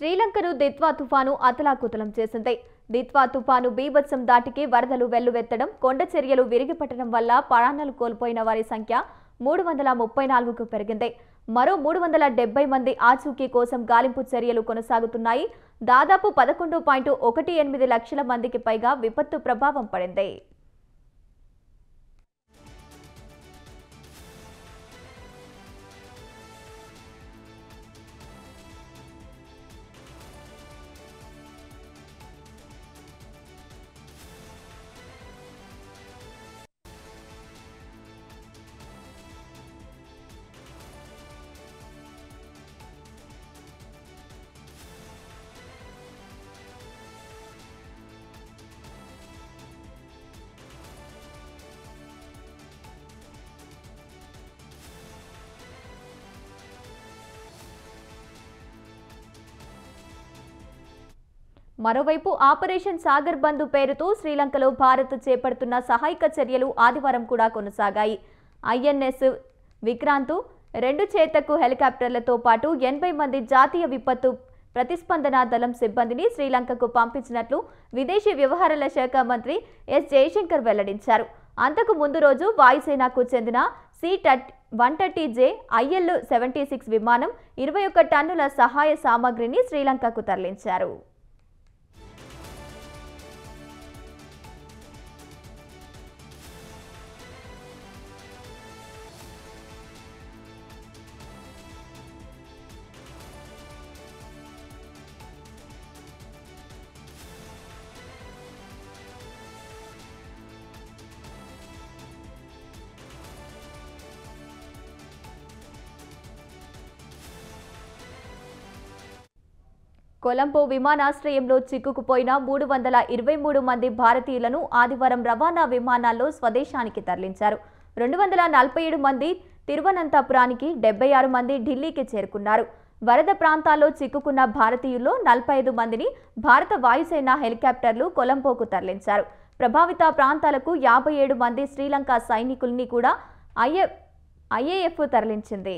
శ్రీలంకను దిత్వా తుఫాను అతలాకుతలం చేసింది. దిత్వా తుఫాను బీభత్సం దాటికి వరదలు వెల్లువెత్తడం, కొండ చర్యలు విరిగిపట్టడం వల్ల ప్రాణాలు కోల్పోయిన వారి సంఖ్య 334కు పెరిగింది. మరో 370 మంది ఆచూకీ కోసం గాలింపు చర్యలు కొనసాగుతున్నాయి. దాదాపు 11.18 లక్షల మందికి పైగా విపత్తు ప్రభావం పడింది. మరోవైపు ఆపరేషన్ సాగర్ బంధు పేరుతో శ్రీలంకలో భారత్ చేపడుతున్న సహాయక చర్యలు ఆదివారం కూడా కొనసాగాయి. ఐఎన్ఎస్ విక్రాంత్ 2 చేతకు హెలికాప్టర్లతో పాటు 80 మంది జాతీయ విపత్తు ప్రతిస్పందన దళం సిబ్బందిని శ్రీలంకకు పంపించినట్లు విదేశీ వ్యవహారాల శాఖ మంత్రి ఎస్ జయశంకర్ వెల్లడించారు. అంతకు ముందు రోజు వాయుసేనకు చెందిన C-130J IL-76 విమానం 21 టన్నుల సహాయ సామగ్రిని శ్రీలంకకు తరలించారు. కొలంబో విమానాశ్రయంలో చిక్కుకుపోయిన 323 మంది భారతీయులను ఆదివారం రవాణా విమానాల్లో స్వదేశానికి తరలించారు. 247 మంది తిరువనంతపురానికి, 76 మంది ఢిల్లీకి చేరుకున్నారు. వరద ప్రాంతాల్లో చిక్కుకున్న భారతీయుల్లో 45 మందిని భారత వాయుసేన హెలికాప్టర్లు కొలంబోకు తరలించారు. ప్రభావిత ప్రాంతాలకు 57 మంది శ్రీలంక సైనికుల్ని కూడా ఐఏఎఫ్ తరలించింది.